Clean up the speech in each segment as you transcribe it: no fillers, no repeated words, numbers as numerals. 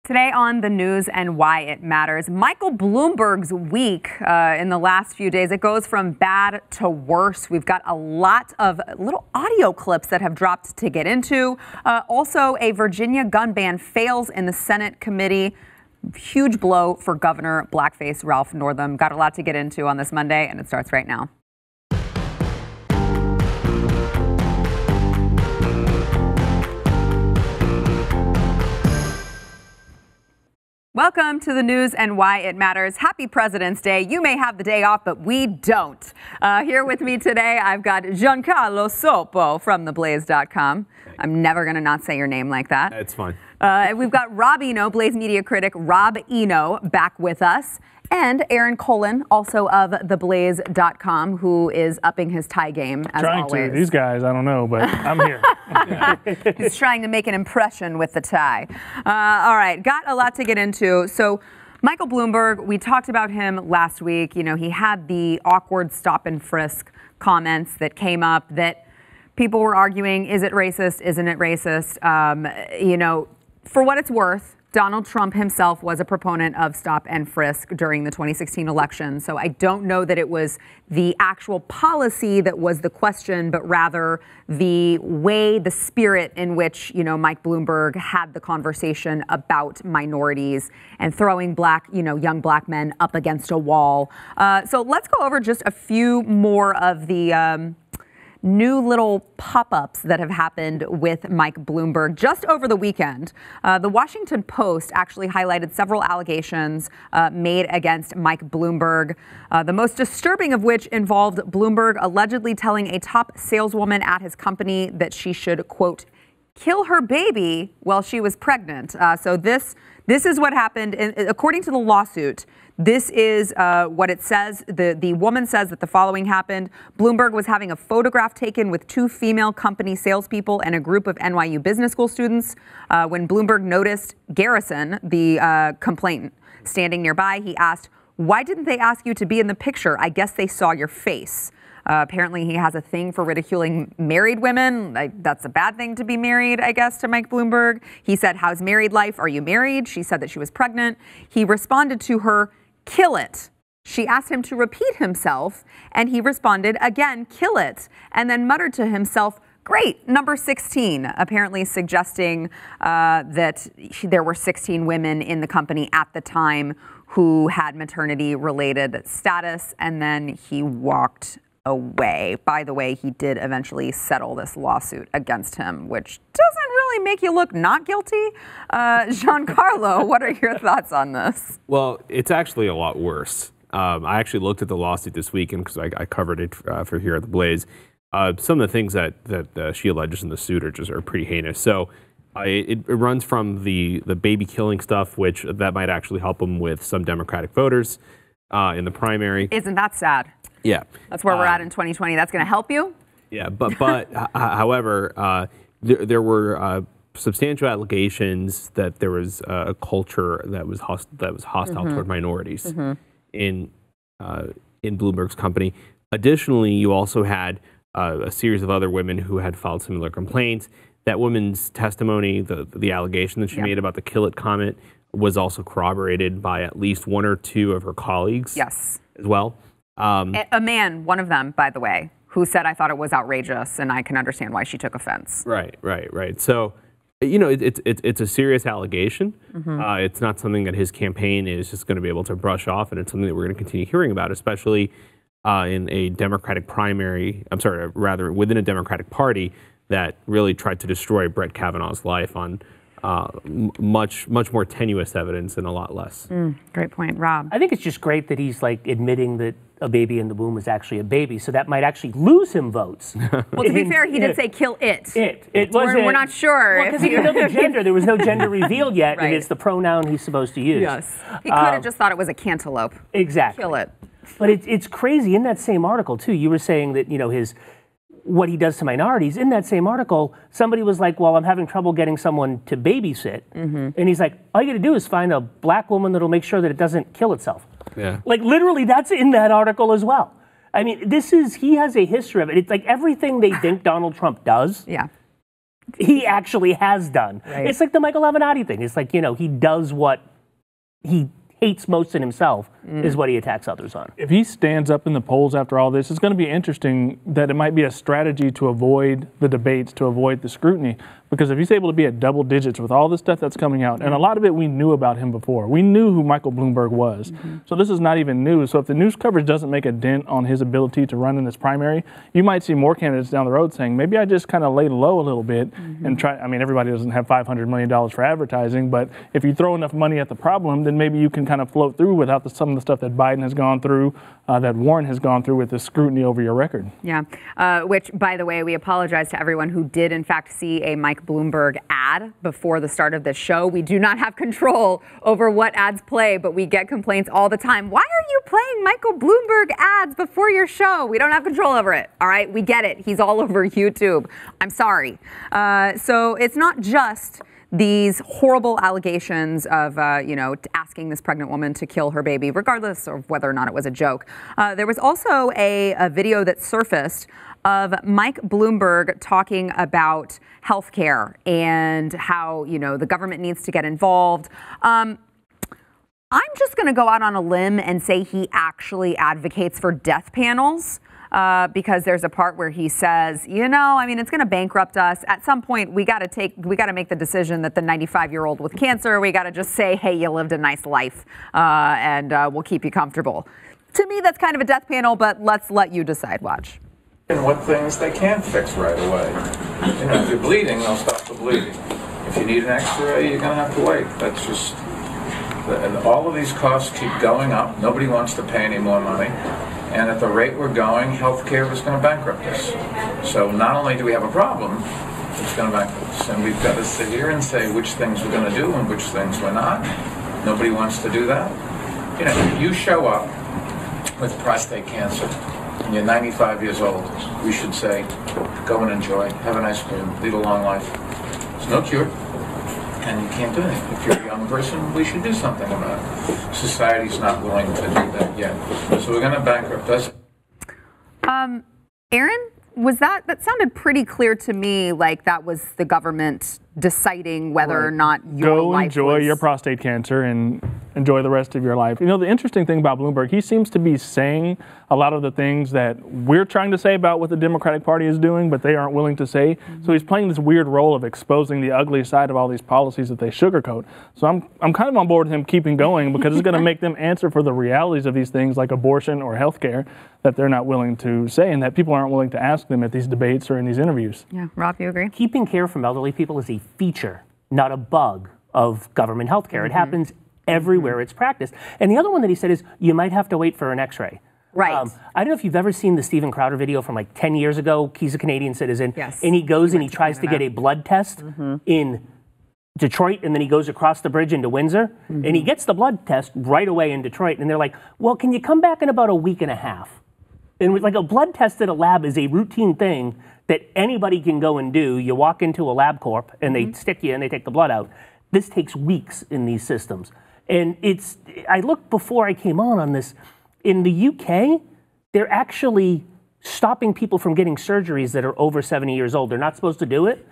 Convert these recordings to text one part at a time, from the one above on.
Today on the news and why it matters, Michael Bloomberg's week in the last few days, it goes from bad to worse. We've got a lot of little audio clips that have dropped to get into. Also, a Virginia gun ban fails in the Senate committee. Huge blow for Governor Blackface Ralph Northam. Got a lot to get into on this Monday, and it starts right now. Welcome to the news and why it matters. Happy President's Day. You may have the day off, but we don't. Here with me today, I've got Giancarlo Sopo from theblaze.com. I'm never going to not say your name like that. It's fine. We've got Rob Eno, Blaze media critic Rob Eno, back with us. And Aaron Colin, also of theblaze.com, who is upping his tie game as always. Trying to. These guys, I don't know, but I'm here. He's trying to make an impression with the tie. All right, got a lot to get into. So Michael Bloomberg, we talked about him last week. You know, he had the awkward stop and frisk comments that came up that people were arguing, is it racist, isn't it racist? You know, for what it's worth, Donald Trump himself was a proponent of stop and frisk during the 2016 election. So I don't know that it was the actual policy that was the question, but rather the way, the spirit in which, you know, Mike Bloomberg had the conversation about minorities and throwing young black men up against a wall. So let's go over just a few more of the new little pop-ups that have happened with Mike Bloomberg just over the weekend. The Washington Post actually highlighted several allegations made against Mike Bloomberg, the most disturbing of which involved Bloomberg allegedly telling a top saleswoman at his company that she should, quote, kill her baby while she was pregnant. So this is what happened. According to the lawsuit, this is what it says. The woman says that the following happened. Bloomberg was having a photograph taken with two female company salespeople and a group of NYU business school students. When Bloomberg noticed Garrison, the complainant, standing nearby, he asked, "Why didn't they ask you to be in the picture? I guess they saw your face." Apparently, he has a thing for ridiculing married women. That's a bad thing to be married, I guess, to Mike Bloomberg. He said, "How's married life? Are you married?" She said that she was pregnant. He responded to her, "Kill it." She asked him to repeat himself, and he responded again, "Kill it," and then muttered to himself, "Great, number 16," apparently suggesting that there were 16 women in the company at the time who had maternity-related status, and then he walked away. By the way, he did eventually settle this lawsuit against him, which doesn't really make you look not guilty. Giancarlo, what are your thoughts on this? Well, it's actually a lot worse. I actually looked at the lawsuit this weekend because I covered it for here at the Blaze. Some of the things that she alleges in the suit are pretty heinous. So it runs from the baby killing stuff, which that might actually help him with some Democratic voters in the primary. Isn't that sad? Yeah. That's where we're at in 2020. That's going to help you? Yeah, but however, there were substantial allegations that there was a culture that was hostile toward minorities in Bloomberg's company. Additionally, you also had a series of other women who had filed similar complaints. That woman's testimony, the allegation that she made about the kill it comment, was also corroborated by at least one or two of her colleagues. Yes. As well. A man, one of them, by the way, who said, "I thought it was outrageous, and I can understand why she took offense." Right. So, you know, it's a serious allegation. It's not something that his campaign is just going to be able to brush off, and it's something that we're going to continue hearing about, especially in a Democratic primary. I'm sorry, rather within a Democratic Party that really tried to destroy Brett Kavanaugh's life on much more tenuous evidence and a lot less. Great point, Rob. I think it's just great that he's like admitting that a baby in the womb is actually a baby, so that might actually lose him votes. Well, to be fair, he did say kill it. We're not sure. Because he didn't know the gender. There was no gender revealed yet, Right. and it's the pronoun he's supposed to use. Yes. He could have just thought it was a cantaloupe. Exactly. Kill it. But it's crazy. In that same article, too, you were saying that, you know, what he does to minorities. In that same article, somebody was like, well, I'm having trouble getting someone to babysit. And he's like, all you got to do is find a black woman that'll make sure that it doesn't kill itself. Yeah. Like, literally, that's in that article as well. I mean, he has a history of it. It's like everything they think Donald Trump does he actually has done. Right. It's like the Michael Avenatti thing. It's like, he does what he hates most in himself is what he attacks others on. If he stands up in the polls after all this, it's going to be interesting that it might be a strategy to avoid the debates, to avoid the scrutiny. Because if he's able to be at double digits with all the stuff that's coming out, and a lot of it we knew about him before. We knew who Michael Bloomberg was. So this is not even news. So if the news coverage doesn't make a dent on his ability to run in this primary, you might see more candidates down the road saying, maybe I just kind of lay low a little bit and try. I mean, everybody doesn't have $500 million for advertising, but if you throw enough money at the problem, then maybe you can kind of float through without some of the stuff that Biden has gone through, that Warren has gone through with the scrutiny over your record. Yeah, which, by the way, we apologize to everyone who did, in fact, see a Mike Bloomberg ad before the start of this show. We do not have control over what ads play, but we get complaints all the time. Why are you playing Michael Bloomberg ads before your show? We don't have control over it, all right? We get it. He's all over YouTube. I'm sorry. So it's not just these horrible allegations of, asking this pregnant woman to kill her baby, regardless of whether or not it was a joke. There was also a video that surfaced of Mike Bloomberg talking about healthcare and how, the government needs to get involved. I'm just going to go out on a limb and say he actually advocates for death panels. Because there's a part where he says, it's going to bankrupt us. At some point, we got to make the decision that the 95-year-old with cancer, we got to just say, hey, you lived a nice life, and we'll keep you comfortable. To me, that's kind of a death panel, but let's let you decide. Watch. And what things they can't fix right away. If you're bleeding, they'll stop the bleeding. If you need an X-ray, you're going to have to wait. That's just, and all of these costs keep going up. Nobody wants to pay any more money. And at the rate we're going, healthcare is going to bankrupt us. So not only do we have a problem, it's going to bankrupt us. And we've got to sit here and say which things we're going to do and which things we're not. Nobody wants to do that. You show up with prostate cancer and you're 95 years old, we should say, go and enjoy, have a nice cream, lead a long life. There's no cure, and you can't do anything. If you're a young person, we should do something about it. Society's not willing to do that yet. So we're going to bankrupt us. Aaron, was that sounded pretty clear to me, like that was the government deciding whether or not your Go life enjoy was... your prostate cancer and enjoy the rest of your life. The interesting thing about Bloomberg, he seems to be saying a lot of the things that we're trying to say about what the Democratic Party is doing, but they aren't willing to say. So he's playing this weird role of exposing the ugly side of all these policies that they sugarcoat. So I'm kind of on board with him keeping going because it's going to make them answer for the realities of these things like abortion or healthcare that they're not willing to say and that people aren't willing to ask them at these debates or in these interviews. Yeah, Rob, you agree? Keeping care from elderly people is a feature, not a bug of government health care. It happens everywhere it's practiced. And the other one that he said is you might have to wait for an X-ray. Right. I don't know if you've ever seen the Steven Crowder video from like 10 years ago. He's a Canadian citizen. Yes. And he goes and he tries to get a blood test in Detroit, and then he goes across the bridge into Windsor, and he gets the blood test right away in Detroit. And they're like, well, can you come back in about a week and a half? And like a blood test at a lab is a routine thing that anybody can go and do. You walk into a LabCorp and they stick you and they take the blood out. This takes weeks in these systems. And I looked before I came on this. In the UK, they're actually stopping people from getting surgeries that are over 70 years old. They're not supposed to do it,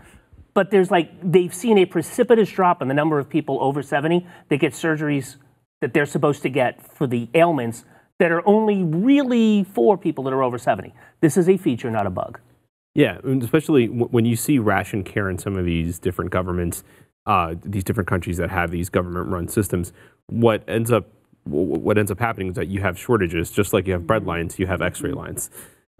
but they've seen a precipitous drop in the number of people over 70 that get surgeries that they're supposed to get for the ailments that are only really for people that are over 70. This is a feature, not a bug. Yeah, especially when you see ration care in some of these different governments, these different countries that have these government-run systems, what ends up happening is that you have shortages, just like you have bread lines, you have X-ray lines,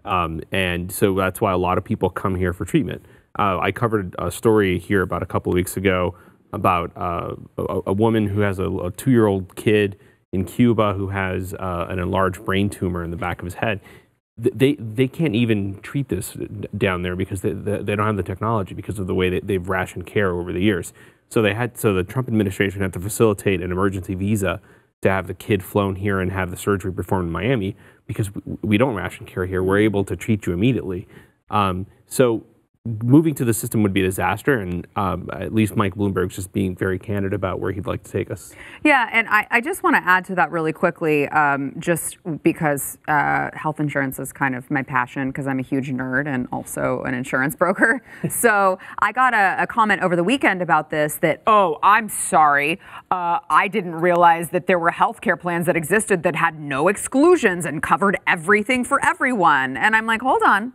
and so that's why a lot of people come here for treatment. I covered a story here about a couple of weeks ago about a woman who has a 2-year-old kid in Cuba who has an enlarged brain tumor in the back of his head. They can't even treat this down there because they don't have the technology because of the way that they've rationed care over the years. So the Trump administration had to facilitate an emergency visa to have the kid flown here and have the surgery performed in Miami because we don't ration care here. We're able to treat you immediately. So moving to the system would be a disaster, and at least Mike Bloomberg's just being very candid about where he'd like to take us. Yeah, and I just want to add to that really quickly, just because health insurance is kind of my passion, because I'm a huge nerd and also an insurance broker. So I got a comment over the weekend about this that, oh, I'm sorry, I didn't realize that there were healthcare plans that existed that had no exclusions and covered everything for everyone. And I'm like, hold on.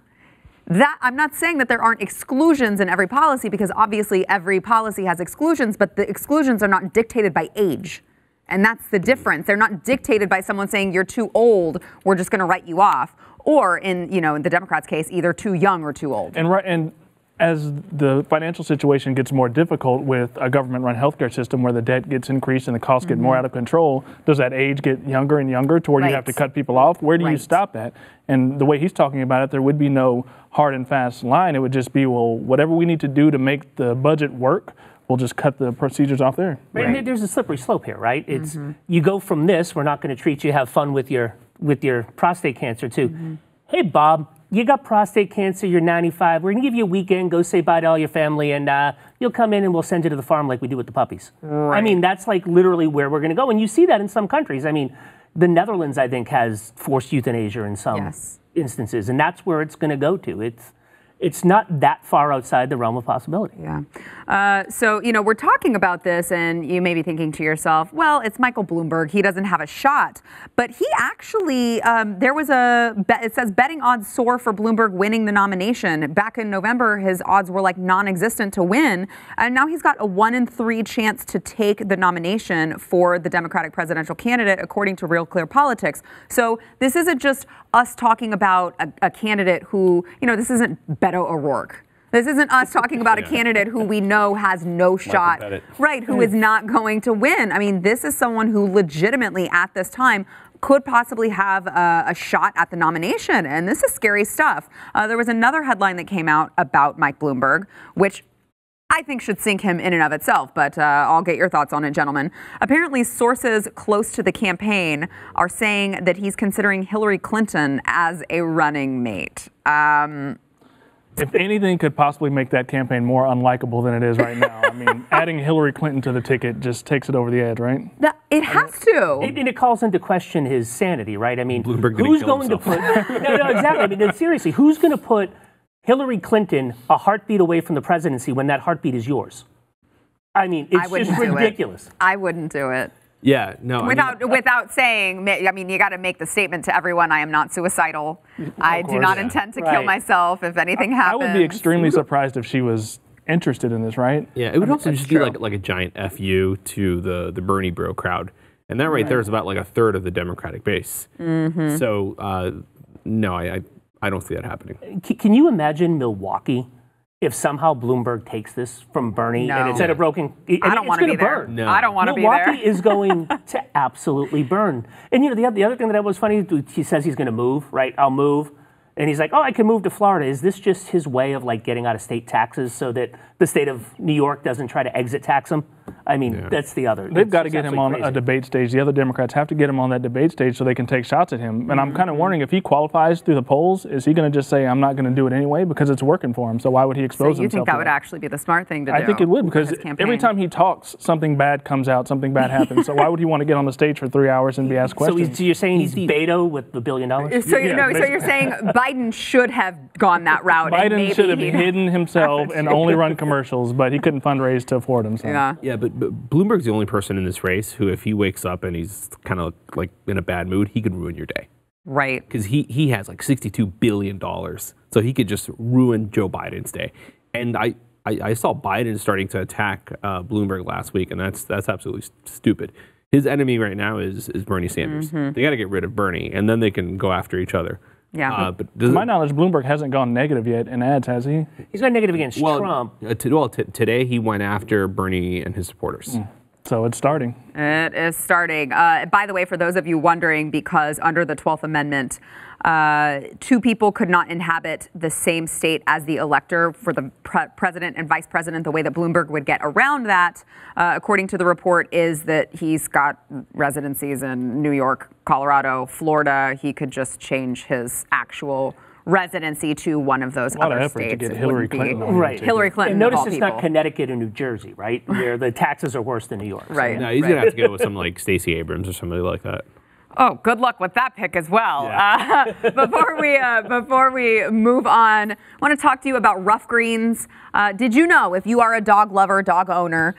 I'm not saying that there aren't exclusions in every policy, because obviously every policy has exclusions, but the exclusions are not dictated by age. And that's the difference. They're not dictated by someone saying you're too old, we're just going to write you off. Or in the Democrats' case, either too young or too old. And as the financial situation gets more difficult with a government-run healthcare system where the debt gets increased and the costs get more out of control, does that age get younger and younger to where you have to cut people off? Where do you stop that? And the way he's talking about it, there would be no hard and fast line. It would just be, well, whatever we need to do to make the budget work, we'll just cut the procedures off there. Right. And there's a slippery slope here, right? It's you go from this, we're not going to treat you, have fun with your prostate cancer, to, hey, Bob, you got prostate cancer, you're 95, we're going to give you a weekend, go say bye to all your family, and you'll come in and we'll send you to the farm like we do with the puppies. Right. I mean, that's like literally where we're going to go. And you see that in some countries. I mean, the Netherlands, I think, has forced euthanasia in some instances, and that's where it's going to go to. It's not that far outside the realm of possibility. Yeah. So, we're talking about this, and you may be thinking to yourself, well, it's Michael Bloomberg. He doesn't have a shot. But he actually, there was it says betting odds soar for Bloomberg winning the nomination. Back in November, his odds were like non-existent to win. And now he's got a 1 in 3 chance to take the nomination for the Democratic presidential candidate, according to Real Clear Politics. So this isn't just us talking about a candidate who, this isn't Beto O'Rourke. This isn't us talking about a candidate who we know has no shot, right, who is not going to win. I mean, this is someone who legitimately at this time could possibly have a shot at the nomination. And this is scary stuff. There was another headline that came out about Mike Bloomberg, which I think should sink him in and of itself, but I'll get your thoughts on it, gentlemen. Apparently, sources close to the campaign are saying that he's considering Hillary Clinton as a running mate. If anything could possibly make that campaign more unlikable than it is right now, I mean, adding Hillary Clinton to the ticket just takes it over the edge, right? It has to. And it calls into question his sanity, right? I mean, Bloomberg who's going to put... No, exactly. I mean, seriously, who's going to put Hillary Clinton a heartbeat away from the presidency when that heartbeat is yours? I mean, it's just ridiculous. I wouldn't do it. Yeah, no. Without saying, I mean, you got to make the statement to everyone, I am not suicidal. I do not intend to kill myself if anything happens. I would be extremely surprised if she was interested in this, right? Yeah, it would also just be like a giant FU to the Bernie bro crowd. And that right there is about like a third of the Democratic base. So, no, I don't see that happening. Can you imagine Milwaukee if somehow Bloomberg takes this from Bernie and it's at a broken... I don't want to be there. No. I don't want to be there. Milwaukee is going to absolutely burn. And the other thing that was funny, he says he's going to move, right? I'll move. And he's like, oh, I can move to Florida. Is this just his way of like getting out of state taxes so that the state of New York doesn't try to exit tax him? I mean, that's the other. They've got to get him on a debate stage. The other Democrats have to get him on that debate stage so they can take shots at him. And I'm kind of wondering if he qualifies through the polls, is he going to just say, I'm not going to do it anyway because it's working for him? So why would he expose himself? So you think that would actually be the smart thing to do? I think it would, because every time he talks, something bad comes out, something bad happens. So why would he want to get on the stage for 3 hours and be asked questions? So you're saying he's Beto with the $1 billion? So you're saying Biden should have gone that route. Biden should have hidden himself and only run commercials, but he couldn't fundraise to afford them. So. Yeah, but Bloomberg's the only person in this race who, if he wakes up and he's kind of like in a bad mood, he could ruin your day. Right. Because he has like $62 billion. So he could just ruin Joe Biden's day. And I saw Biden starting to attack Bloomberg last week, and that's absolutely stupid. His enemy right now is Bernie Sanders. They got to get rid of Bernie, and then they can go after each other. Yeah. But to my knowledge, Bloomberg hasn't gone negative yet in ads, has he? He's gone negative against Trump. Today he went after Bernie and his supporters. So it's starting. It is starting. By the way, for those of you wondering, because under the 12th Amendment, 2 people could not inhabit the same state as the elector for the president and vice president. The way that Bloomberg would get around that, according to the report, is that he's got residencies in New York, Colorado, Florida. He could just change his actual residency to one of those other effort states. to get It Hillary wouldn't be- Clinton on Right. Hillary Clinton. And notice of all it's not people. Connecticut or New Jersey, right? Where the taxes are worse than New York. Right. No, he's gonna have to go with some like Stacey Abrams or somebody like that. Oh, good luck with that pick as well. Yeah. Before we move on, I want to talk to you about rough greens. Did you know, if you are a dog lover, dog owner,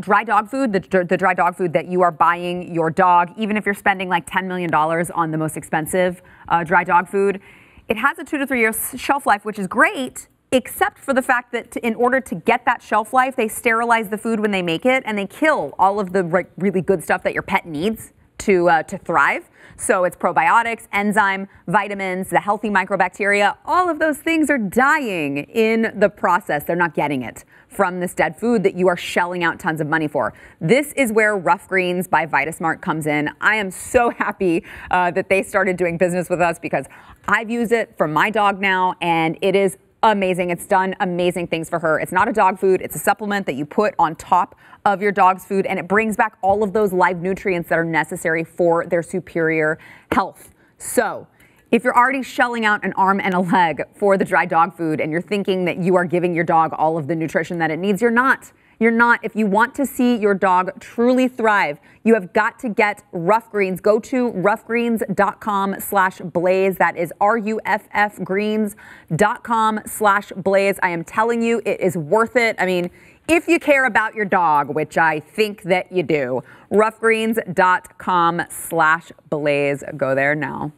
dry dog food, the dry dog food that you are buying your dog, even if you're spending like $10 million on the most expensive dry dog food, it has a 2 to 3 year shelf life, which is great, except for the fact that in order to get that shelf life, they sterilize the food when they make it, and they kill all of the really good stuff that your pet needs to thrive. So it's probiotics, enzyme, vitamins, the healthy microbacteria. All of those things are dying in the process. They're not getting it from this dead food that you are shelling out tons of money for. This is where Rough Greens by VitaSmart comes in. I am so happy that they started doing business with us, because I've used it for my dog now, and it is amazing. It's done amazing things for her. It's not a dog food. It's a supplement that you put on top of your dog's food, and it brings back all of those live nutrients that are necessary for their superior health. So if you're already shelling out an arm and a leg for the dry dog food, and you're thinking that you are giving your dog all of the nutrition that it needs, you're not. You're not. If you want to see your dog truly thrive, you have got to get Rough Greens. Go to roughgreens.com/blaze. That is ruffgreens.com/blaze. I am telling you, it is worth it. I mean, if you care about your dog, which I think that you do, roughgreens.com/blaze. Go there now.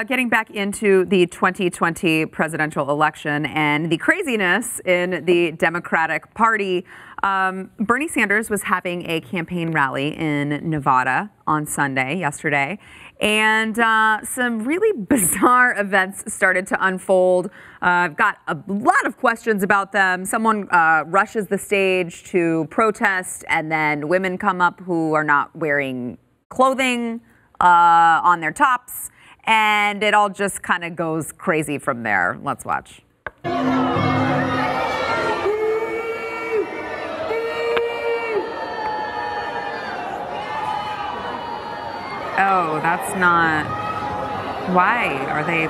Getting back into the 2020 presidential election and the craziness in the Democratic Party, Bernie Sanders was having a campaign rally in Nevada on yesterday, and some really bizarre events started to unfold. I've got a lot of questions about them. Someone rushes the stage to protest, and then women come up who are not wearing clothing on their tops. And it all just kind of goes crazy from there. Let's watch. Oh, that's not... Why are they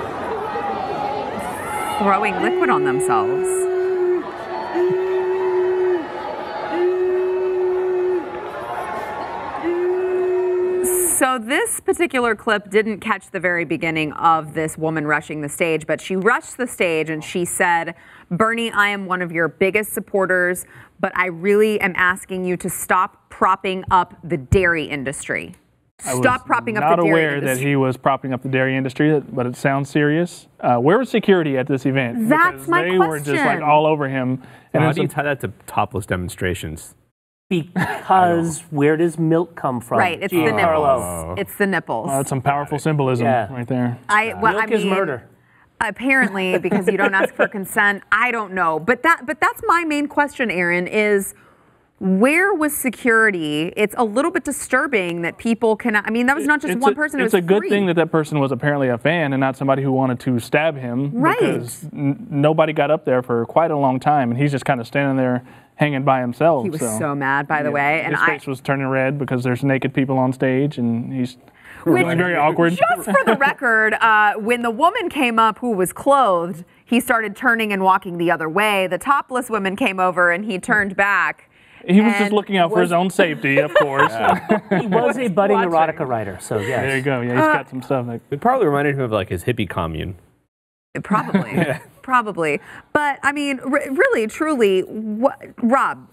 throwing liquid on themselves? So this particular clip didn't catch the very beginning of this woman rushing the stage, but she rushed the stage and she said, "Bernie, I am one of your biggest supporters, but I really am asking you to stop propping up the dairy industry. Stop propping up the dairy industry." Not aware that he was propping up the dairy industry, but it sounds serious. Where was security at this event? That's my question. They were just like all over him. And how do you tie that to topless demonstrations? Because where does milk come from? Right, it's the nipples. It's the nipples. That's some powerful symbolism right there. Milk is murder. Apparently, because you don't ask for consent. I don't know. But that's my main question, Aaron, is where was security? It's a little bit disturbing that people cannot. I mean, that was not just one person. It's a good thing that person was apparently a fan and not somebody who wanted to stab him. Right. Because nobody got up there for quite a long time, and he's just kind of standing there hanging by himself. He was so mad, by the way. And his face was turning red because there's naked people on stage, and he's feeling very awkward. Just for the record, when the woman came up who was clothed, he started turning and walking the other way. The topless woman came over, and he turned back. He was just looking out for his own safety, of course. He was a budding erotica writer, so yes. There you go. Yeah, he's got some stuff. It probably reminded him of like his hippie commune. Probably. Probably. But, I mean, really, truly, Rob,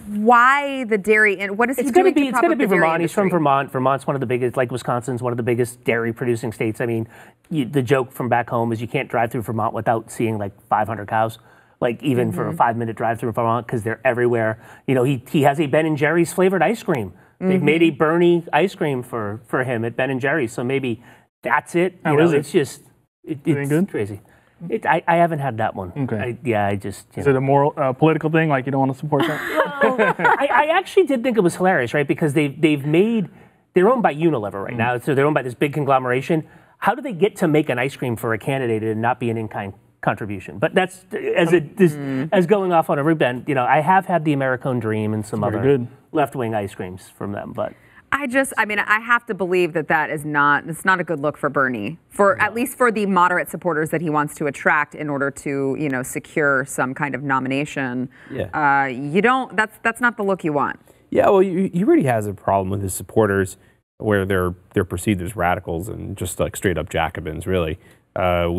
why the dairy? And what is he doing to prop up the dairy industry? It's going to be Vermont. He's from Vermont. Vermont's one of the biggest, like Wisconsin's one of the biggest dairy-producing states. I mean, the joke from back home is you can't drive through Vermont without seeing like 500 cows. Like even for a 5-minute drive through Vermont, because they're everywhere. You know, he has a Ben & Jerry's flavored ice cream. They've made a Bernie ice cream for him at Ben & Jerry's. So maybe that's it. It's just it's crazy. I haven't had that one. Okay. Is it a moral, political thing? Like you don't want to support that? I actually did think it was hilarious, right? Because they're owned by Unilever right now, so they're owned by this big conglomeration. How do they get to make an ice cream for a candidate and not be an in-kind contribution? But that's as going off on a rib end. You know, I have had the Americone Dream and some other left-wing ice creams from them, but. I mean, I have to believe that it's not a good look for Bernie, at least for the moderate supporters that he wants to attract in order to, secure some kind of nomination. Yeah. That's not the look you want. Yeah, well, he already has a problem with his supporters where they're perceived as radicals and just like straight up Jacobins, really.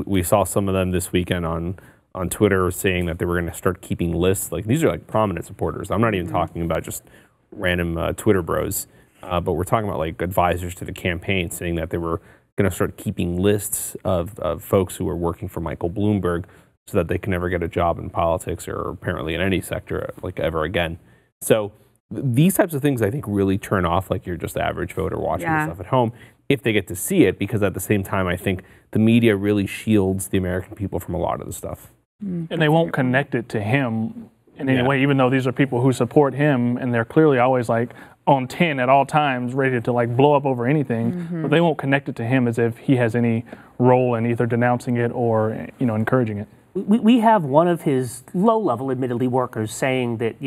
We saw some of them this weekend on Twitter saying that they were going to start keeping lists. Like, these are like prominent supporters. I'm not even talking about just random Twitter bros. But we're talking about like advisors to the campaign saying that they were going to start keeping lists of folks who are working for Michael Bloomberg so that they can never get a job in politics or apparently in any sector like ever again. So these types of things I think really turn off like your just average voter watching this stuff at home if they get to see it, because at the same time I think the media really shields the American people from a lot of the stuff. And they won't connect it to him in any way, even though these are people who support him and they're clearly always like on 10 at all times, ready to like blow up over anything, but they won't connect it to him as if he has any role in either denouncing it or, encouraging it. We have one of his low-level, admittedly, workers saying that,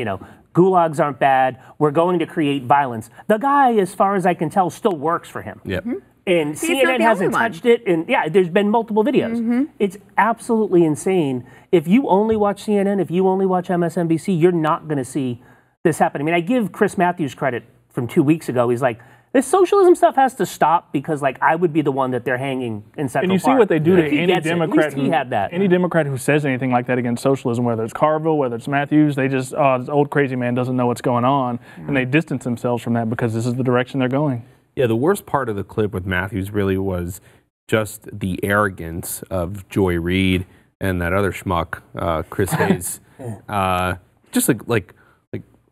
gulags aren't bad, we're going to create violence. The guy, as far as I can tell, still works for him. Yep. And CNN hasn't touched it, and there's been multiple videos. It's absolutely insane. If you only watch CNN, if you only watch MSNBC, you're not going to see this happen. I mean, I give Chris Matthews credit from 2 weeks ago. He's like, this socialism stuff has to stop because, like, I would be the one that they're hanging in Central Park. And you see what they do to any Democrat. He had that. Any Democrat who says anything like that against socialism, whether it's Carville, whether it's Matthews, they just, this old crazy man doesn't know what's going on, and they distance themselves from that because this is the direction they're going. Yeah, the worst part of the clip with Matthews really was just the arrogance of Joy Reid and that other schmuck, Chris Hayes. Just like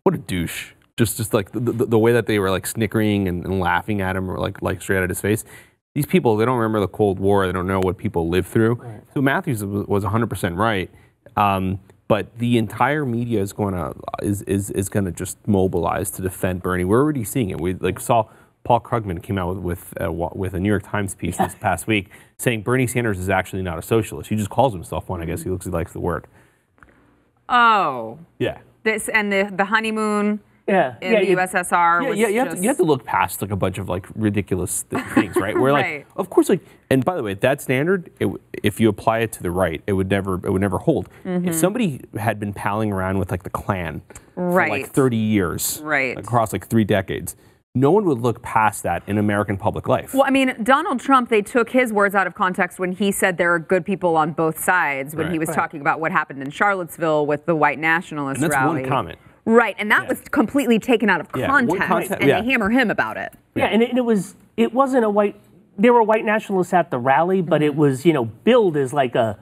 what a douche. Just like the way that they were like snickering and laughing at him or like straight at his face. These people, they don't remember the Cold War. They don't know what people lived through. Right. So Matthews was 100% right. But the entire media is going to just mobilize to defend Bernie. We're already seeing it. We saw Paul Krugman came out with a New York Times piece this past week saying Bernie Sanders is actually not a socialist. He just calls himself one. I guess he likes the word. Oh. Yeah. This and the honeymoon. In the USSR. You have to look past like a bunch of like ridiculous things, right? Where like, of course, like, and by the way, that standard, if you apply it to the right, it would never hold. If somebody had been palling around with like the Klan for like 30 years, across like 3 decades, no one would look past that in American public life. Well, I mean, Donald Trump, they took his words out of context when he said there are good people on both sides when he was talking about what happened in Charlottesville with the white nationalist rally. And that's one comment. Right, and that was completely taken out of context, and they hammer him about it. And it wasn't a white. There were white nationalists at the rally, but it was billed as like a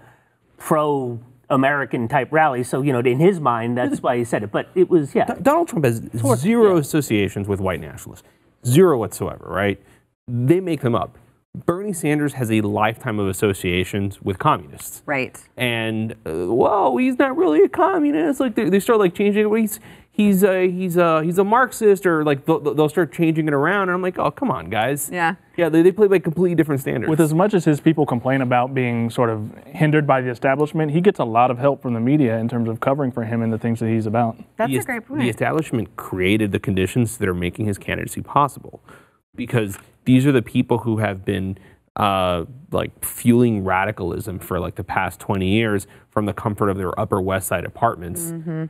pro-American type rally. So in his mind, that's why he said it. But it was Donald Trump has zero associations with white nationalists, zero whatsoever. Right? They make them up. Bernie Sanders has a lifetime of associations with communists. Right. And he's not really a communist. Like they start like changing it. He's a Marxist, or like they'll start changing it around. And I'm like, oh, come on, guys. Yeah. Yeah, they play by completely different standards. With as much as his people complain about being sort of hindered by the establishment, he gets a lot of help from the media in terms of covering for him and the things that he's about. That's a great point. The establishment created the conditions that are making his candidacy possible, because these are the people who have been like fueling radicalism for like the past 20 years from the comfort of their Upper West Side apartments, and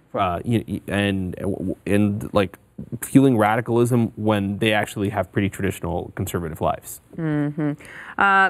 like fueling radicalism when they actually have pretty traditional conservative lives.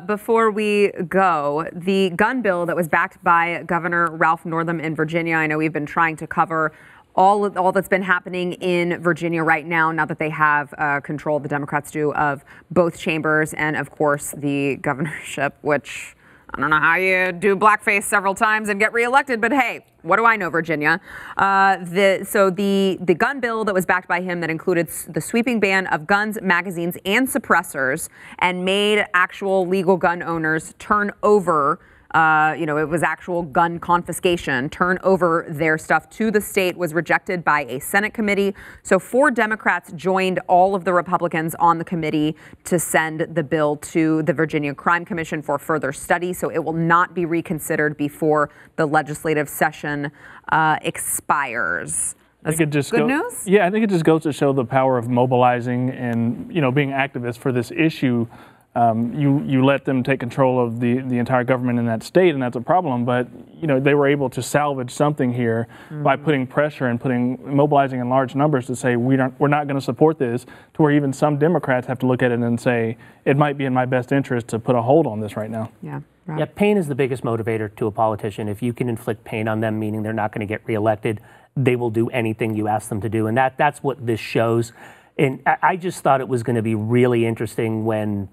Before we go, the gun bill that was backed by Governor Ralph Northam in Virginia, I know we've been trying to cover all that's been happening in Virginia right now that they have control, the Democrats do, of both chambers and, of course, the governorship, which I don't know how you do blackface several times and get reelected, but hey, what do I know, Virginia? The gun bill that was backed by him that included the sweeping ban of guns, magazines, and suppressors, and made actual legal gun owners turn over it was actual gun confiscation, turn over their stuff to the state, was rejected by a Senate committee. So 4 Democrats joined all of the Republicans on the committee to send the bill to the Virginia Crime Commission for further study. So it will not be reconsidered before the legislative session expires. I think it just good news? Yeah, I think it just goes to show the power of mobilizing and being activists for this issue. You let them take control of the entire government in that state, and that's a problem. But they were able to salvage something here by putting pressure and mobilizing in large numbers to say we're not going to support this. To where even some Democrats have to look at it and say it might be in my best interest to put a hold on this right now. Yeah. Right. Yeah, pain is the biggest motivator to a politician. If you can inflict pain on them, meaning they're not going to get reelected, they will do anything you ask them to do, and that's what this shows. And I just thought it was going to be really interesting when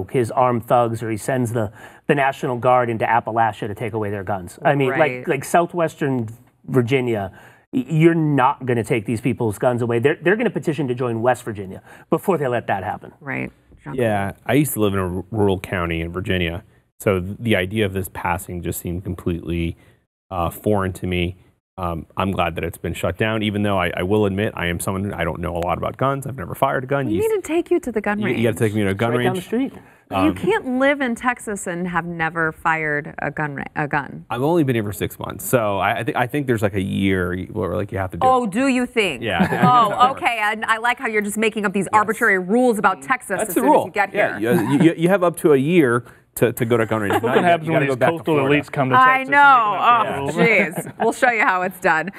his armed thugs, or he sends the National Guard into Appalachia to take away their guns. I mean, Right. like southwestern Virginia, you're not going to take these people's guns away. They're going to petition to join West Virginia before they let that happen. Right. Yeah, I used to live in a rural county in Virginia, so the idea of this passing just seemed completely foreign to me. I'm glad that it's been shut down, even though I will admit I am someone I don't know a lot about guns. I've never fired a gun. We need to take you to the gun range. You got to take me to a gun Right range. down the street. You can't live in Texas and have never fired a gun. I've only been here for 6 months, so I think there's like a year where you have to do. Oh, do you think? Yeah. Oh, okay. And I like how you're just making up these arbitrary rules about Texas That's as the soon rule. as you get Yeah, you. you have up to a year to go to gun range. Look what happens when these coastal elites come to I Texas. know. Oh, jeez. We'll show you how it's done.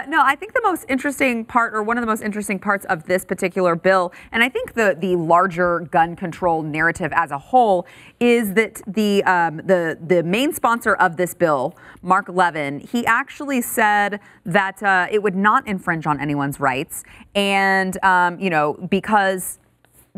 No, I think the most interesting part, or one of the most interesting parts of this particular bill, and I think the larger gun control narrative as a whole, is that the main sponsor of this bill, Mark Levin, he actually said that it would not infringe on anyone's rights, and because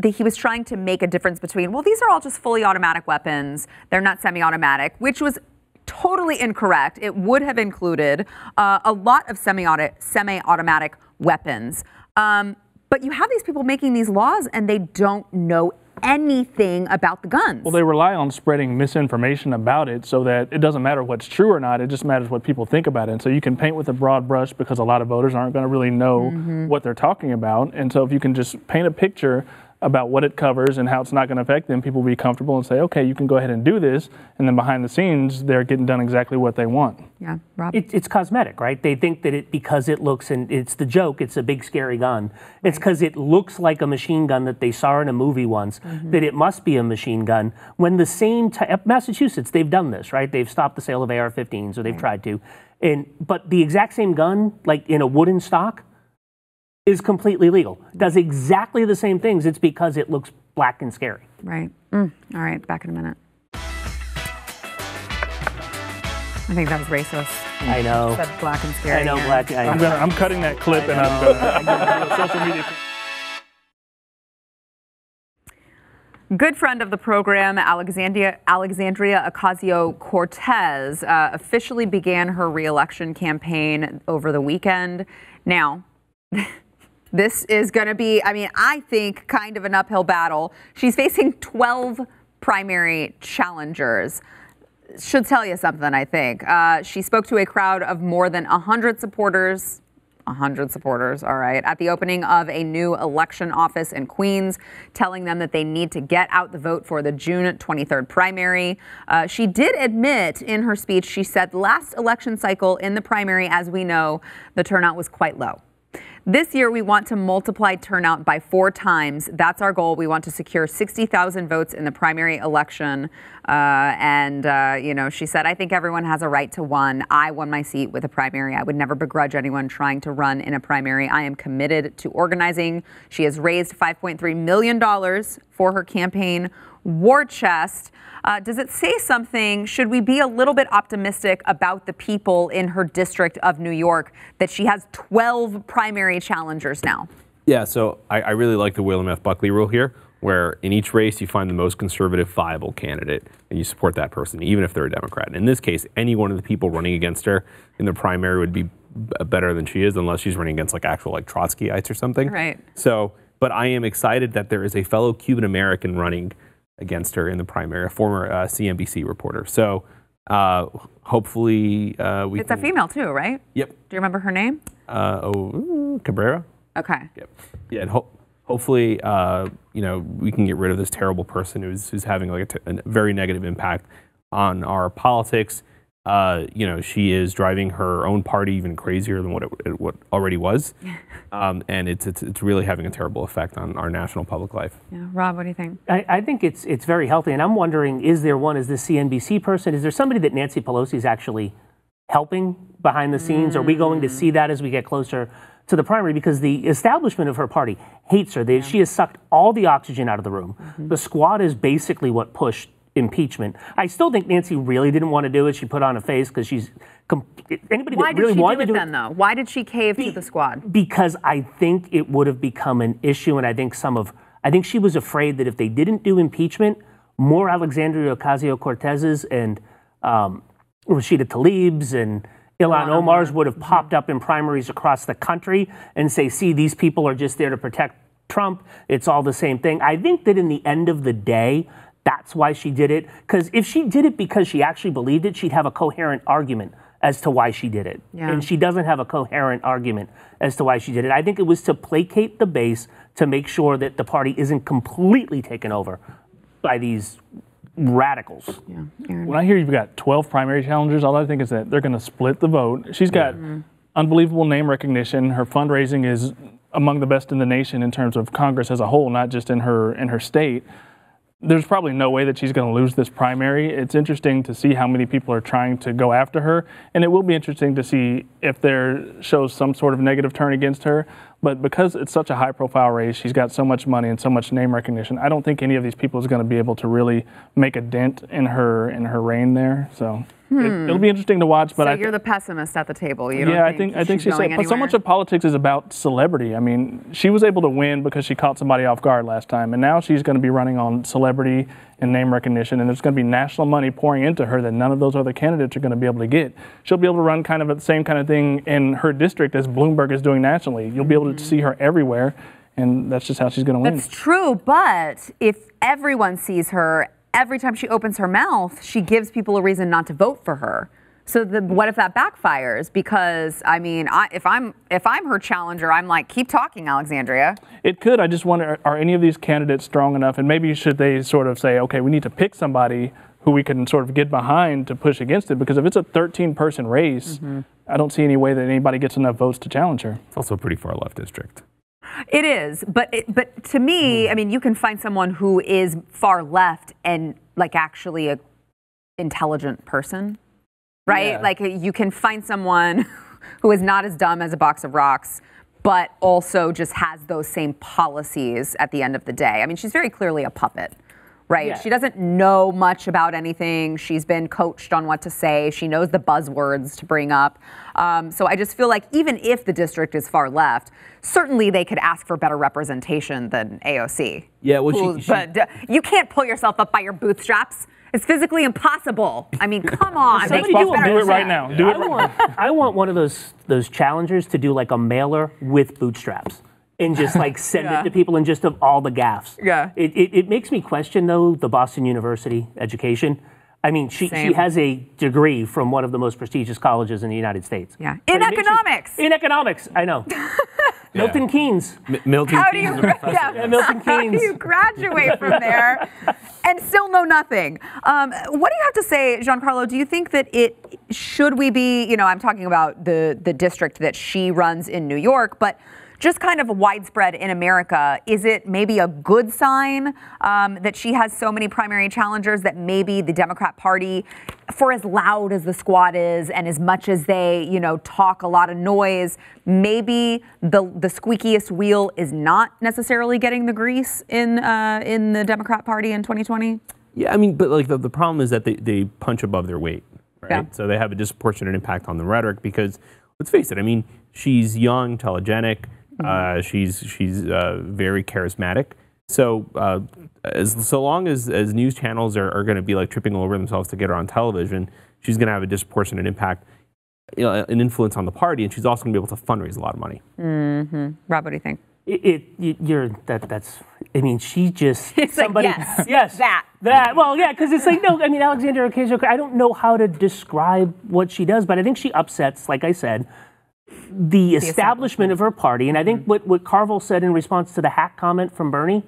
he was trying to make a difference between, well, these are all just fully automatic weapons. They're not semi-automatic, which was totally incorrect. It would have included a lot of semi-automatic weapons. But you have these people making these laws and they don't know anything about the guns. Well, they rely on spreading misinformation about it so that it doesn't matter what's true or not. It just matters what people think about it. And so you can paint with a broad brush because a lot of voters aren't going to really know what they're talking about. And so if you can just paint a picture about what it covers and how it's not going to affect them, people will be comfortable and say, okay, you can go ahead and do this. And then behind the scenes, they're getting done exactly what they want. Yeah, Rob? It's cosmetic, right? They think that because it looks, and it's the joke, it's a big scary gun. It's because it looks like a machine gun that they saw in a movie once, that it must be a machine gun. When the same Massachusetts, they've done this, right? They've stopped the sale of AR-15s, or they've tried to. But the exact same gun, like in a wooden stock, is completely legal. Does exactly the same things. It's because it looks black and scary. Right. All right, back in a minute. I think that was racist. I know. Said black and scary. I know, here. black. I'm cutting that clip and I'm going to do a social media. Good friend of the program, Alexandria Ocasio-Cortez, officially began her re-election campaign over the weekend. Now, this is going to be, I think, kind of an uphill battle. She's facing 12 primary challengers. Should tell you something, I think. She spoke to a crowd of more than 100 supporters. 100 supporters, all right, at the opening of a new election office in Queens, telling them that they need to get out the vote for the June 23rd primary. She did admit in her speech, she said last election cycle in the primary, as we know, the turnout was quite low. This year, we want to multiply turnout by 4 times. That's our goal. We want to secure 60,000 votes in the primary election. She said, I think everyone has a right to one. I won my seat with a primary. I would never begrudge anyone trying to run in a primary. I am committed to organizing. She has raised $5.3 million for her campaign war chest. Does it say something? Should we be a little bit optimistic about the people in her district of New York that she has 12 primary challengers now? Yeah, so I really like the William F. Buckley rule here, where in each race you find the most conservative, viable candidate, and you support that person, even if they're a Democrat. And in this case, any one of the people running against her in the primary would be better than she is, unless she's running against actual Trotskyites or something. Right. So, but I am excited that there is a fellow Cuban American running against her in the primary, a former CNBC reporter. So hopefully It's a female too, right? Yep. Do you remember her name? Cabrera. Okay. Yep. Yeah. And hopefully, we can get rid of this terrible person who's having a very negative impact on our politics. she is driving her own party even crazier than what already was, and it's really having a terrible effect on our national public life. Yeah. Rob, what do you think? I think it's very healthy, and I'm wondering, is there this CNBC person? Is there somebody that Nancy Pelosi is actually helping behind the scenes? Are we going to see that as we get closer to the primary? Because the establishment of her party hates her. She has sucked all the oxygen out of the room. The squad is basically what pushed impeachment. I still think Nancy really didn't want to do it. She put on a face because she's anybody Why that really did she wanted do it to do then, though? Why did she cave to the squad? Because I think it would have become an issue, and I think she was afraid that if they didn't do impeachment, more Alexandria Ocasio-Cortez's and Rashida Tlaib's and Ilhan Omar's would have popped up in primaries across the country and say, see, these people are just there to protect Trump. It's all the same thing. I think that in the end of the day, that's why she did it. Because if she did it because she actually believed it, she'd have a coherent argument as to why she did it. Yeah. And she doesn't have a coherent argument as to why she did it. I think it was to placate the base to make sure that the party isn't completely taken over by these radicals. Yeah. When I hear you've got 12 primary challengers, all I think is that they're going to split the vote. She's got unbelievable name recognition. Her fundraising is among the best in the nation in terms of Congress as a whole, not just in her state. There's probably no way that she's going to lose this primary. It's interesting to see how many people are trying to go after her, and it will be interesting to see if there shows some sort of negative turn against her. But because it's such a high-profile race, she's got so much money and so much name recognition, I don't think any of these people is going to be able to really make a dent in her reign there. So it'll be interesting to watch. But so you're the pessimist at the table. You don't I think she's said. But so much of politics is about celebrity. I mean, she was able to win because she caught somebody off guard last time, and now she's going to be running on celebrity and name recognition, and there's going to be national money pouring into her that none of those other candidates are going to be able to get. She'll be able to run kind of the same kind of thing in her district as Bloomberg is doing nationally. You'll be able to see her everywhere, and that's just how she's going to win. That's true, but if everyone sees her, every time she opens her mouth, she gives people a reason not to vote for her. So what if that backfires? Because I mean, if I'm her challenger, I'm like, keep talking, Alexandria. It could. I just wonder, are any of these candidates strong enough? And maybe should they sort of say, okay, we need to pick somebody who we can sort of get behind to push against it? Because if it's a 13-person race, I don't see any way that anybody gets enough votes to challenge her. It's also a pretty far left district. It is, but to me, I mean, you can find someone who is far left and like actually a intelligent person. Right? Yeah. Like you can find someone who is not as dumb as a box of rocks, but also just has those same policies at the end of the day. I mean, she's very clearly a puppet, right? Yeah. She doesn't know much about anything. She's been coached on what to say. She knows the buzzwords to bring up. So I just feel like even if the district is far left, certainly they could ask for better representation than AOC. Yeah, well, but you can't pull yourself up by your bootstraps. It's physically impossible. I mean, come on. Somebody do it right now. Do it right now. I want one of those challengers to do like a mailer with bootstraps and just like send it to people and just of all the gaffes. Yeah. It makes me question though the Boston University education. I mean, she has a degree from one of the most prestigious colleges in the United States. Yeah. In economics. In economics, I know. Milton Keynes. Milton How Keynes. do you, Milton How do Keynes. you graduate from there and still know nothing? What do you have to say, Giancarlo? Do you think that should we be, I'm talking about the district that she runs in New York, but just kind of widespread in America, is it maybe a good sign that she has so many primary challengers that maybe the Democrat Party, for as loud as the squad is and as much as they, talk a lot of noise, maybe the squeakiest wheel is not necessarily getting the grease in the Democrat Party in 2020? Yeah, I mean, but like the problem is that they punch above their weight, right? Yeah. So they have a disproportionate impact on the rhetoric because, let's face it, I mean, she's young, telegenic. She's very charismatic. So so long as news channels are going to be like tripping over themselves to get her on television, she's going to have a disproportionate impact, an influence on the party, and she's also going to be able to fundraise a lot of money. Mm-hmm. Rob, what do you think? I mean, she just It's somebody. like, Yes. That. Well, yeah, because it's like, no, I mean, Alexandria Ocasio-Cortez, I don't know how to describe what she does, but I think she upsets, like I said, the establishment of her party. And I think what Carville said in response to the hack comment from Bernie,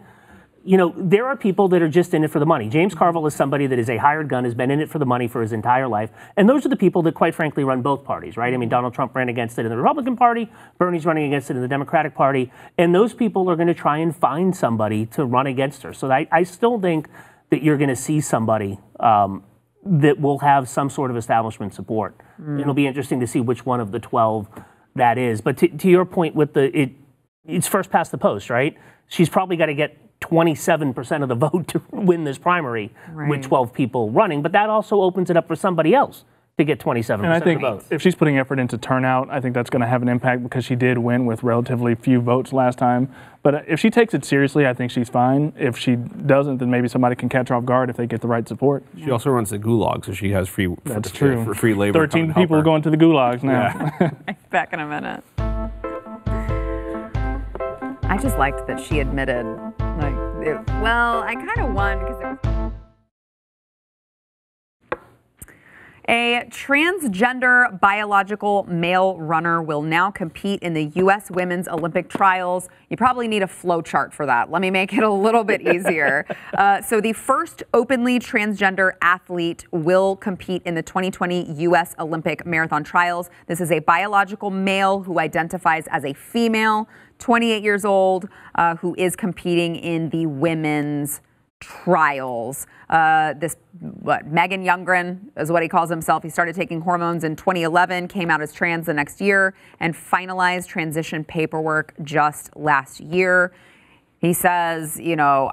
you know, there are people that are just in it for the money. James Carville is somebody that is a hired gun, has been in it for the money for his entire life. And those are the people that, quite frankly, run both parties, right? I mean, Donald Trump ran against it in the Republican Party. Bernie's running against it in the Democratic Party. And those people are going to try and find somebody to run against her. So I still think that you're going to see somebody that will have some sort of establishment support. It'll be interesting to see which one of the 12 that is. But to your point with it's first past the post, right? She's probably got to get 27% of the vote to win this primary with 12 people running, but that also opens it up for somebody else to get 27% and I think of the vote. If she's putting effort into turnout, I think that's going to have an impact because she did win with relatively few votes last time. But if she takes it seriously, I think she's fine. If she doesn't, then maybe somebody can catch her off guard if they get the right support. She also runs the gulag, so she has free for free labor. 13 people going to the gulags now. Yeah. Back in a minute. I just liked that she admitted, like, well, I kind of won because it was... A transgender biological male runner will now compete in the U.S. Women's Olympic trials. You probably need a flow chart for that. Let me make it a little bit easier. So the first openly transgender athlete will compete in the 2020 U.S. Olympic marathon trials. This is a biological male who identifies as a female, 28 years old, who is competing in the women's trials. Megan Youngren is what he calls himself. He started taking hormones in 2011, came out as trans the next year, and finalized transition paperwork just last year. He says, you know,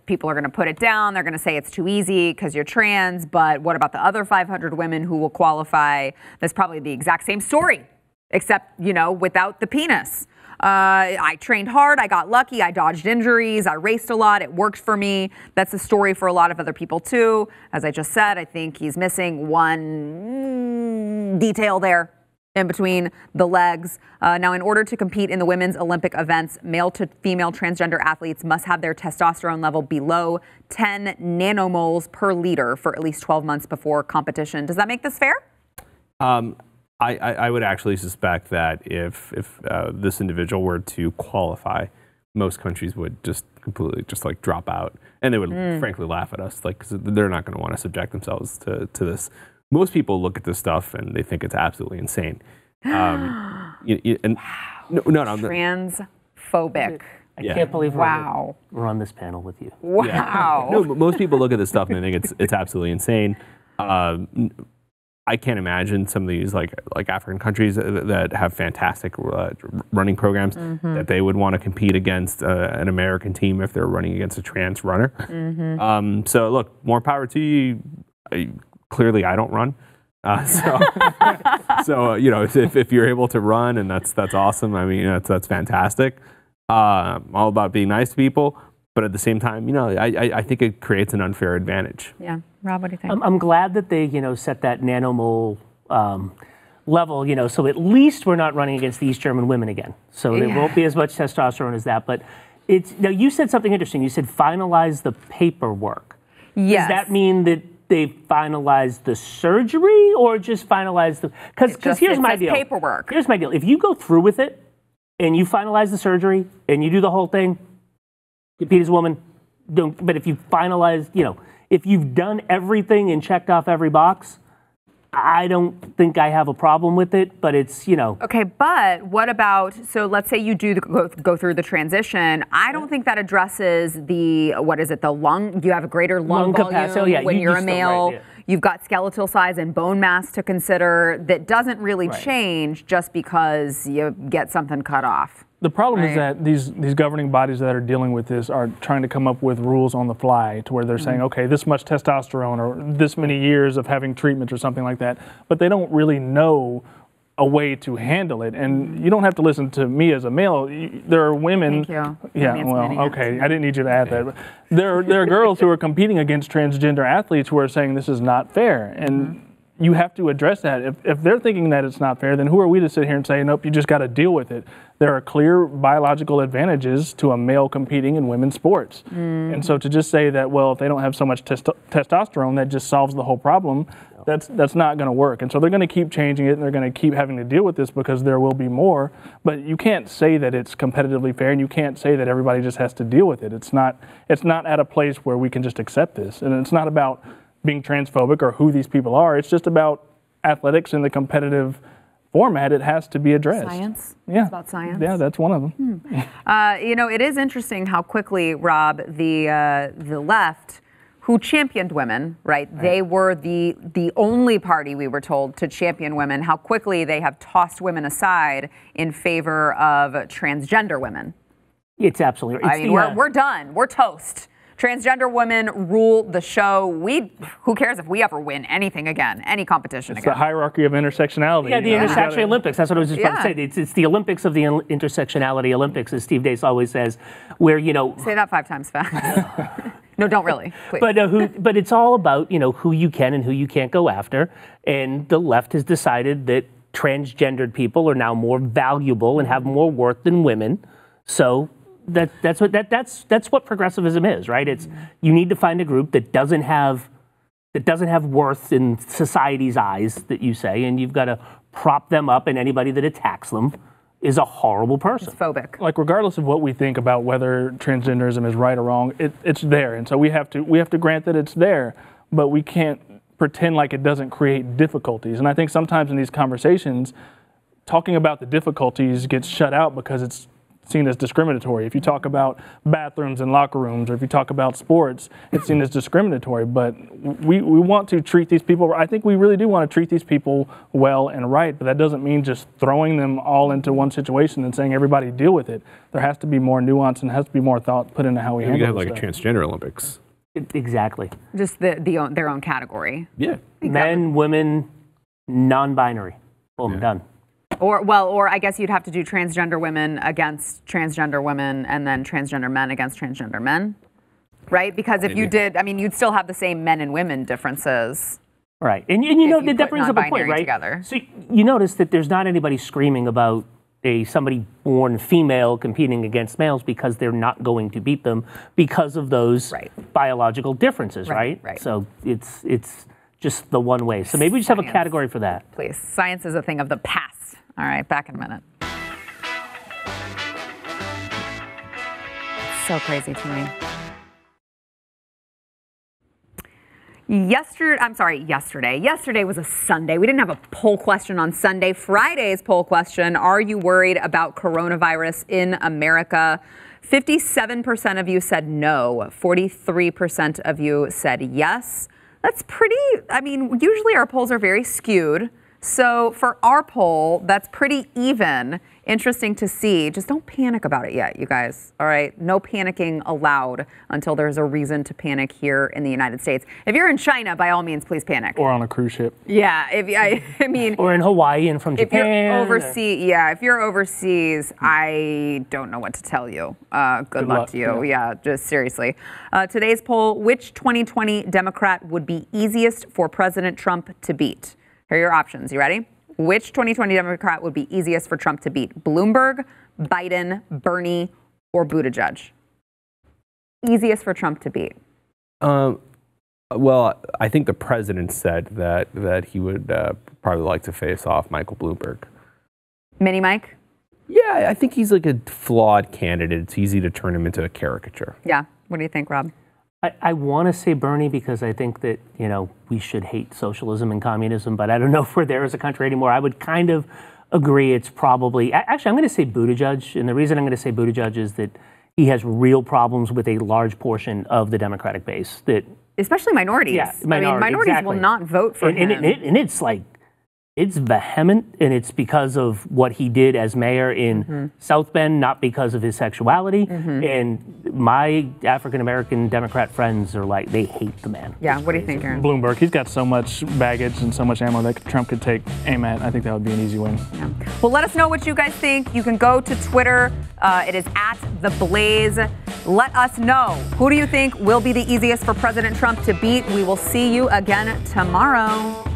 people are gonna put it down. They're gonna say it's too easy because you're trans. But what about the other 500 women who will qualify? That's probably the exact same story, except, you know, without the penis. I trained hard, I got lucky, I dodged injuries, I raced a lot, it worked for me. That's the story for a lot of other people too. As I just said, I think he's missing one detail there in between the legs. Now, in order to compete in the women's Olympic events, male to female transgender athletes must have their testosterone level below 10 nanomoles per liter for at least 12 months before competition. Does that make this fair? I would actually suspect that if this individual were to qualify, most countries would just completely like drop out, and they would frankly laugh at us, like, 'cause they're not going to want to subject themselves to this. Most people look at this stuff and they think it's absolutely insane. Transphobic. I can't believe we're on this panel with you. Wow. Yeah. No, but most people look at this stuff and they think it's absolutely insane. I can't imagine some of these like African countries that have fantastic running programs that they would want to compete against an American team if they're running against a trans runner. So look, more power to you. Clearly, I don't run. So you know, if you're able to run, and that's awesome. I mean, that's fantastic. All about being nice to people. But at the same time, you know, I think it creates an unfair advantage. Yeah. Rob, what do you think? I'm glad that they, you know, set that nanomole level, you know, so at least we're not running against the East German women again. So there won't be as much testosterone as that. But now you said something interesting. You said finalize the paperwork. Yes. Does that mean that they finalized the surgery or just finalized the... Because here's my deal. Paperwork. Here's my deal. If you go through with it and you finalize the surgery and you do the whole thing, compete as a woman, but if you finalize, you know, if you've done everything and checked off every box, I don't think I have a problem with it, but it's, you know. Okay, but what about, so let's say you do go through the transition. I don't think that addresses the, the lung, you have a greater lung volume capacity. when you're a male. You've got skeletal size and bone mass to consider. That doesn't really change just because you get something cut off. The problem is that these governing bodies that are dealing with this are trying to come up with rules on the fly to where they're saying, okay, this much testosterone or this many years of having treatment or something like that, but they don't really know a way to handle it. And you don't have to listen to me as a male. There are women. Thank you. Yeah, well, okay, I didn't need you to add that. But there are girls who are competing against transgender athletes who are saying this is not fair. And you have to address that. If they're thinking that it's not fair, then who are we to sit here and say, nope, you just got to deal with it? There are clear biological advantages to a male competing in women's sports. And so to just say that, well, if they don't have so much testosterone, that just solves the whole problem, That's not going to work. And so they're going to keep changing it, and they're going to keep having to deal with this because there will be more. But you can't say that it's competitively fair, and you can't say that everybody just has to deal with it. It's not at a place where we can just accept this. And it's not about being transphobic or who these people are. It's just about athletics in the competitive format. It has to be addressed. Science? Yeah. It's about science? Yeah, that's one of them. It is interesting how quickly, Rob, the left, who championed women, right? They were the only party, we were told, to champion women, how quickly they have tossed women aside in favor of transgender women. It's absolutely right. I mean, we're done. We're toast. Transgender women rule the show. Who cares if we ever win anything again, any competition again? It's the hierarchy of intersectionality. Yeah, the intersectionality Olympics. That's what I was just about to say. It's the Olympics of the intersectionality Olympics, as Steve Deace always says, where, Say that 5 times fast. No, don't really. Please. But it's all about, who you can and who you can't go after. And the left has decided that transgendered people are now more valuable and have more worth than women. So that's what progressivism is, right? It's you need to find a group that doesn't have worth in society's eyes, that you say, and you've got to prop them up, and anybody that attacks them is a horrible person. It's phobic. Like, regardless of what we think about whether transgenderism is right or wrong, it's there, and so we have to grant that it's there, but we can't pretend like it doesn't create difficulties. And I think sometimes in these conversations, talking about the difficulties gets shut out because it's seen as discriminatory. If you talk about bathrooms and locker rooms, or if you talk about sports, it's seen as discriminatory. But we want to treat these people, I think we really do want to treat these people well and right, but that doesn't mean just throwing them all into one situation and saying everybody deal with it. There has to be more nuance and has to be more thought put into how we handle it. You could have like a transgender Olympics. Exactly. Just their own category. Yeah. Men, women, non-binary. Boom, done. Or I guess you'd have to do transgender women against transgender women, and then transgender men against transgender men, right? Because if you did, you'd still have the same men and women differences. Right, and that brings up a point, right? Together. So you notice that there's not anybody screaming about somebody born female competing against males because they're not going to beat them because of those biological differences, right? Right. So it's just the one way. So maybe we just have a category for that. Please, science is a thing of the past. All right, back in a minute. So crazy to me. Yesterday was a Sunday. We didn't have a poll question on Sunday. Friday's poll question, are you worried about coronavirus in America? 57% of you said no. 43% of you said yes. That's pretty, usually our polls are very skewed. So for our poll, that's pretty even. Interesting to see. Just don't panic about it yet, you guys. All right? No panicking allowed until there's a reason to panic here in the United States. If you're in China, by all means, please panic. Or on a cruise ship. Yeah. Or in Hawaii and from Japan. If you're overseas, I don't know what to tell you. Good luck to you. Yeah, just seriously. Today's poll, which 2020 Democrat would be easiest for President Trump to beat? Here are your options. You ready? Which 2020 Democrat would be easiest for Trump to beat? Bloomberg, Biden, Bernie, or Buttigieg? Easiest for Trump to beat. Well, I think the president said that he would probably like to face off Michael Bloomberg. Mini Mike? Yeah, I think he's like a flawed candidate. It's easy to turn him into a caricature. Yeah. What do you think, Rob? I want to say Bernie because I think that, we should hate socialism and communism, but I don't know if we're there as a country anymore. I would kind of agree it's probably, actually, I'm going to say Buttigieg. And the reason I'm going to say Buttigieg is that he has real problems with a large portion of the Democratic base. Especially minorities. Yeah, minorities will not vote for him. And it's like, it's vehement, and it's because of what he did as mayor in South Bend, not because of his sexuality. And my African-American Democrat friends are like, they hate the man. Yeah, what do you think, Aaron? Bloomberg, he's got so much baggage and so much ammo that Trump could take aim at. I think that would be an easy win. Yeah. Well, let us know what you guys think. You can go to Twitter. It is @TheBlaze. Let us know. Who do you think will be the easiest for President Trump to beat? We will see you again tomorrow.